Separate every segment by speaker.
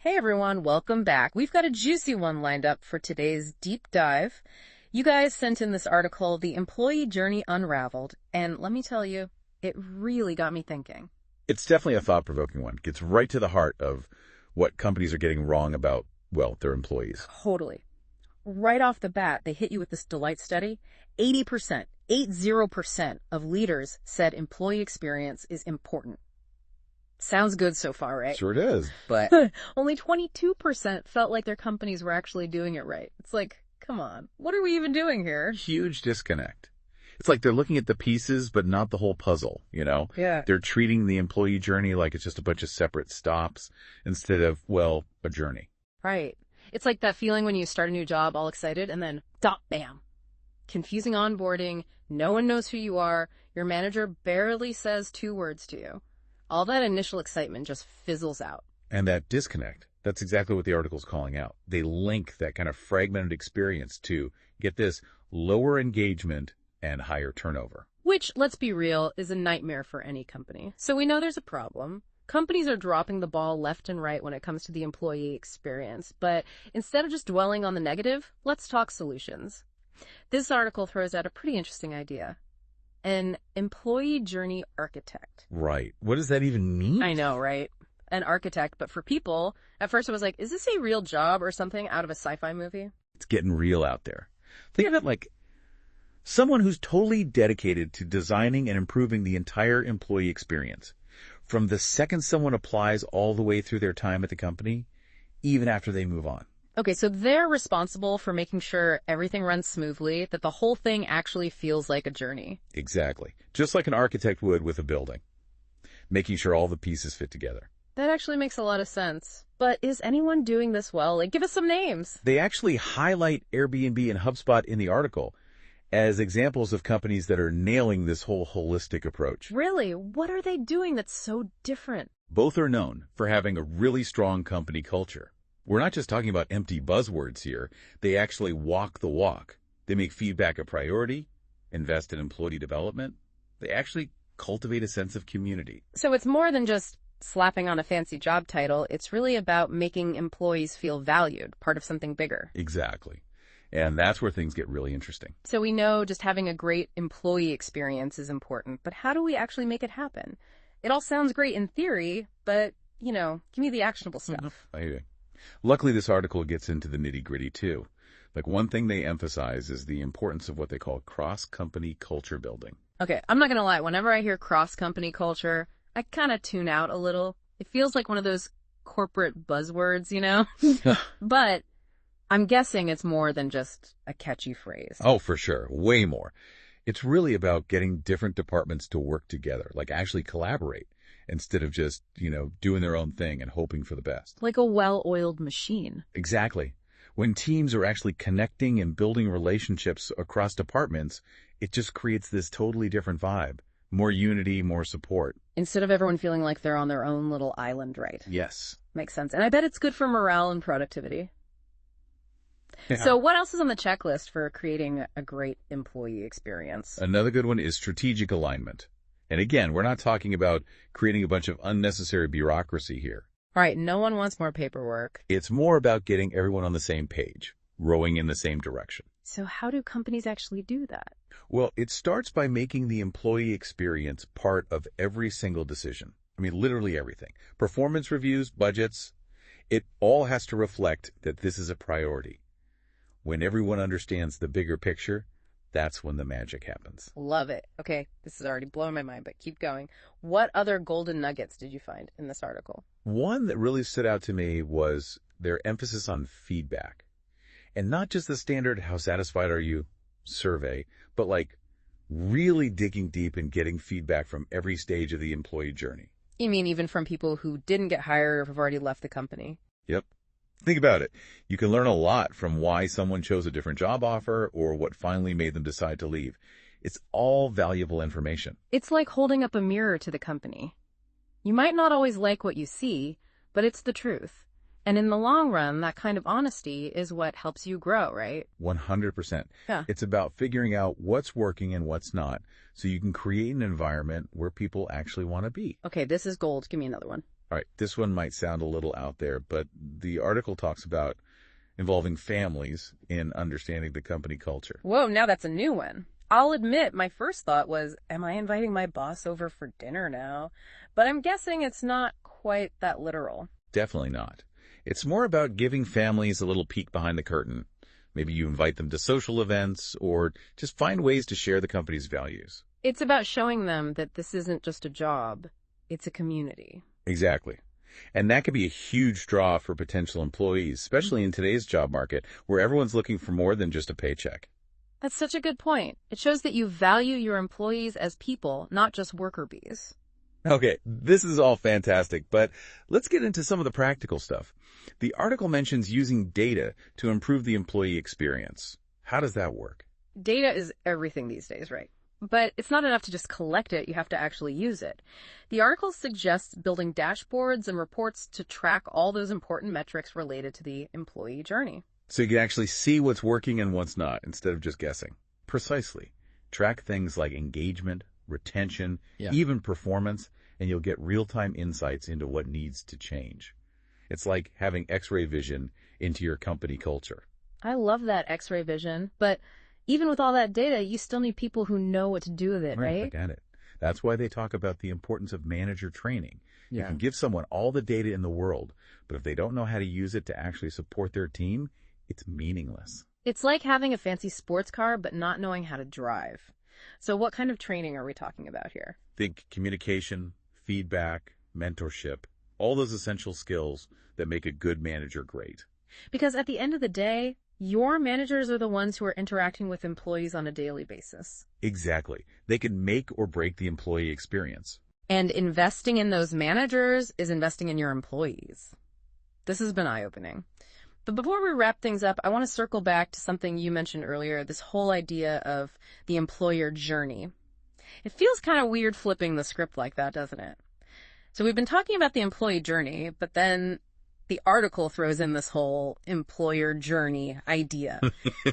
Speaker 1: Hey everyone, welcome back. We've got a juicy one lined up for today's deep dive. You guys sent in this article, The Employee Journey Unraveled, and let me tell you, it really got me thinking.
Speaker 2: It's definitely a thought-provoking one. Gets right to the heart of what companies are getting wrong about, well, their employees.
Speaker 1: Totally. Right off the bat, they hit you with this delight study. 80% of leaders said employee experience is important. Sounds good so far, right?
Speaker 2: Sure it is.
Speaker 1: But only 22% felt like their companies were actually doing it right. It's like, come on, what are we even doing here?
Speaker 2: Huge disconnect. It's like they're looking at the pieces, but not the whole puzzle, you know?
Speaker 1: Yeah.
Speaker 2: They're treating the employee journey like it's just a bunch of separate stops instead of, well, a journey.
Speaker 1: Right. It's like that feeling when you start a new job all excited and then, dot, bam. Confusing onboarding, no one knows who you are, your manager barely says 2 words to you. All that initial excitement just fizzles out.
Speaker 2: And that disconnect, that's exactly what the article's calling out. They link that kind of fragmented experience to, get this, lower engagement and higher turnover.
Speaker 1: Which, let's be real, is a nightmare for any company. So we know there's a problem. Companies are dropping the ball left and right when it comes to the employee experience. But instead of just dwelling on the negative, let's talk solutions. This article throws out a pretty interesting idea. An employee journey architect.
Speaker 2: Right. What does that even mean?
Speaker 1: I know, right? An architect, but for people, at first I was like, is this a real job or something out of a sci-fi movie?
Speaker 2: It's getting real out there. Think of it like someone who's totally dedicated to designing and improving the entire employee experience. From the second someone applies all the way through their time at the company, even after they move on.
Speaker 1: Okay, so they're responsible for making sure everything runs smoothly, that the whole thing actually feels like a journey.
Speaker 2: Exactly. Just like an architect would with a building. Making sure all the pieces fit together.
Speaker 1: That actually makes a lot of sense. But is anyone doing this well? Like, give us some names.
Speaker 2: They actually highlight Airbnb and HubSpot in the article as examples of companies that are nailing this whole holistic approach.
Speaker 1: Really? What are they doing that's so different?
Speaker 2: Both are known for having a really strong company culture. We're not just talking about empty buzzwords here. They actually walk the walk. They make feedback a priority, invest in employee development. They actually cultivate a sense of community.
Speaker 1: So it's more than just slapping on a fancy job title. It's really about making employees feel valued, part of something bigger.
Speaker 2: Exactly. And that's where things get really interesting.
Speaker 1: So we know just having a great employee experience is important, but how do we actually make it happen? It all sounds great in theory, but, give me the actionable stuff.
Speaker 2: I hear you. Luckily, this article gets into the nitty-gritty, too. Like, one thing they emphasize is the importance of what they call cross-company culture building.
Speaker 1: Okay, I'm not going to lie. Whenever I hear cross-company culture, I kind of tune out a little. It feels like one of those corporate buzzwords, But I'm guessing it's more than just a catchy phrase.
Speaker 2: Oh, for sure. Way more. It's really about getting different departments to work together, like actually collaborate, instead of just, doing their own thing and hoping for the best.
Speaker 1: Like a well-oiled machine.
Speaker 2: Exactly. When teams are actually connecting and building relationships across departments, it just creates this totally different vibe. More unity, more support.
Speaker 1: Instead of everyone feeling like they're on their own little island, right?
Speaker 2: Yes.
Speaker 1: Makes sense. And I bet it's good for morale and productivity.
Speaker 2: Yeah.
Speaker 1: So what else is on the checklist for creating a great employee experience?
Speaker 2: Another good one is strategic alignment. And again, we're not talking about creating a bunch of unnecessary bureaucracy here.
Speaker 1: All right, no one wants more paperwork.
Speaker 2: It's more about getting everyone on the same page, rowing in the same direction.
Speaker 1: So how do companies actually do that?
Speaker 2: Well, it starts by making the employee experience part of every single decision. I mean, literally everything. Performance reviews, budgets, it all has to reflect that this is a priority. When everyone understands the bigger picture, that's when the magic happens.
Speaker 1: Love it. Okay, this is already blowing my mind, but keep going. What other golden nuggets did you find in this article?
Speaker 2: One that really stood out to me was their emphasis on feedback. And not just the standard, how satisfied are you survey, but like really digging deep and getting feedback from every stage of the employee journey.
Speaker 1: You mean even from people who didn't get hired or have already left the company?
Speaker 2: Yep. Think about it. You can learn a lot from why someone chose a different job offer or what finally made them decide to leave. It's all valuable information.
Speaker 1: It's like holding up a mirror to the company. You might not always like what you see, but it's the truth. And in the long run, that kind of honesty is what helps you grow, right?
Speaker 2: 100%.
Speaker 1: Yeah.
Speaker 2: It's about figuring out what's working and what's not, so you can create an environment where people actually want to be.
Speaker 1: Okay, this is gold. Give me another one.
Speaker 2: All right, this one might sound a little out there, but the article talks about involving families in understanding the company culture.
Speaker 1: Whoa, now that's a new one. I'll admit, my first thought was, am I inviting my boss over for dinner now? But I'm guessing it's not quite that literal.
Speaker 2: Definitely not. It's more about giving families a little peek behind the curtain. Maybe you invite them to social events or just find ways to share the company's values.
Speaker 1: It's about showing them that this isn't just a job, it's a community.
Speaker 2: Exactly. And that could be a huge draw for potential employees, especially in today's job market where everyone's looking for more than just a paycheck.
Speaker 1: That's such a good point. It shows that you value your employees as people, not just worker bees.
Speaker 2: Okay, this is all fantastic, but let's get into some of the practical stuff. The article mentions using data to improve the employee experience. How does that work?
Speaker 1: Data is everything these days, right? But it's not enough to just collect it, you have to actually use it. The article suggests building dashboards and reports to track all those important metrics related to the employee journey.
Speaker 2: So you can actually see what's working and what's not instead of just guessing. Precisely. Track things like engagement, retention, even performance, and you'll get real-time insights into what needs to change. It's like having X-ray vision into your company culture.
Speaker 1: I love that X-ray vision, but even with all that data, you still need people who know what to do with it, right?
Speaker 2: I get it. That's why they talk about the importance of manager training. You can give someone all the data in the world, but if they don't know how to use it to actually support their team, it's meaningless.
Speaker 1: It's like having a fancy sports car, but not knowing how to drive. So what kind of training are we talking about here?
Speaker 2: Think communication, feedback, mentorship, all those essential skills that make a good manager great.
Speaker 1: Because at the end of the day, your managers are the ones who are interacting with employees on a daily basis.
Speaker 2: Exactly. They can make or break the employee experience.
Speaker 1: And investing in those managers is investing in your employees. This has been eye-opening. But before we wrap things up, I want to circle back to something you mentioned earlier, this whole idea of the employer journey. It feels kind of weird flipping the script like that, doesn't it? So we've been talking about the employee journey, but then the article throws in this whole employer journey idea.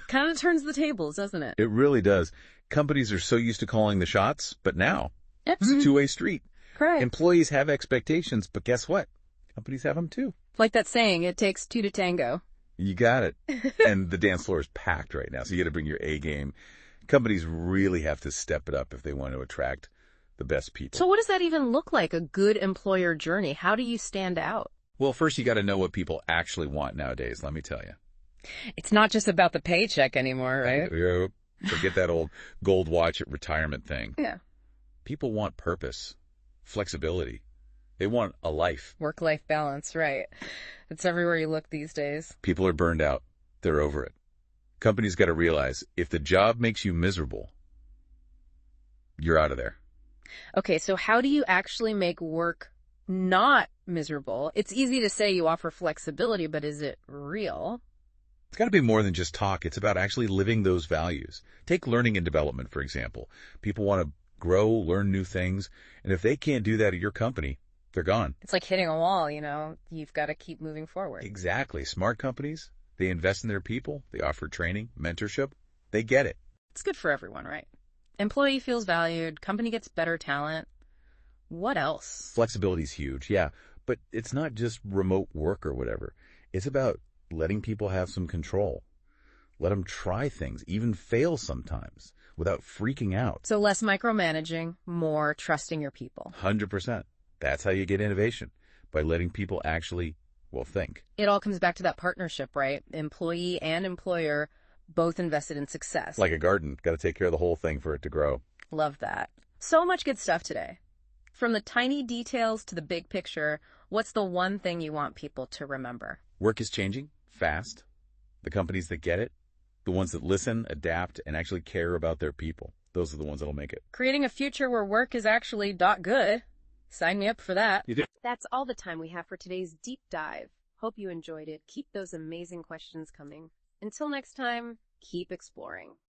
Speaker 1: Kind of turns the tables, doesn't it?
Speaker 2: It really does. Companies are so used to calling the shots, but now it's a two-way street.
Speaker 1: Correct.
Speaker 2: Employees have expectations, but guess what? Companies have them too.
Speaker 1: Like that saying, it takes two to tango.
Speaker 2: You got it. And the dance floor is packed right now, so you got to bring your A game. Companies really have to step it up if they want to attract the best people.
Speaker 1: So what does that even look like, a good employer journey? How do you stand out?
Speaker 2: Well, first you got to know what people actually want nowadays, let me tell you.
Speaker 1: It's not just about the paycheck anymore, right?
Speaker 2: Forget that old gold watch at retirement thing.
Speaker 1: Yeah.
Speaker 2: People want purpose, flexibility. They want a life.
Speaker 1: Work-life balance, right. It's everywhere you look these days.
Speaker 2: People are burned out. They're over it. Companies got to realize if the job makes you miserable, you're out of there.
Speaker 1: Okay, so how do you actually make work not miserable? It's easy to say you offer flexibility, but is it real?
Speaker 2: It's got to be more than just talk. It's about actually living those values. Take learning and development, for example. People want to grow, learn new things, and if they can't do that at your company, they're gone.
Speaker 1: It's like hitting a wall, You've got to keep moving forward.
Speaker 2: Exactly. Smart companies, they invest in their people. They offer training, mentorship. They get it.
Speaker 1: It's good for everyone, right? Employee feels valued. Company gets better talent. What else?
Speaker 2: Flexibility is huge, yeah. But it's not just remote work or whatever. It's about letting people have some control. Let them try things, even fail sometimes, without freaking out.
Speaker 1: So less micromanaging, more trusting your people.
Speaker 2: 100%. That's how you get innovation, by letting people actually, think.
Speaker 1: It all comes back to that partnership, right? Employee and employer both invested in success.
Speaker 2: Like a garden, got to take care of the whole thing for it to grow.
Speaker 1: Love that. So much good stuff today. From the tiny details to the big picture, what's the one thing you want people to remember?
Speaker 2: Work is changing fast. The companies that get it, the ones that listen, adapt, and actually care about their people, those are the ones that'll make it.
Speaker 1: Creating a future where work is actually .good. Sign me up for that.
Speaker 2: You do.
Speaker 1: That's all the time we have for today's deep dive. Hope you enjoyed it. Keep those amazing questions coming. Until next time, keep exploring.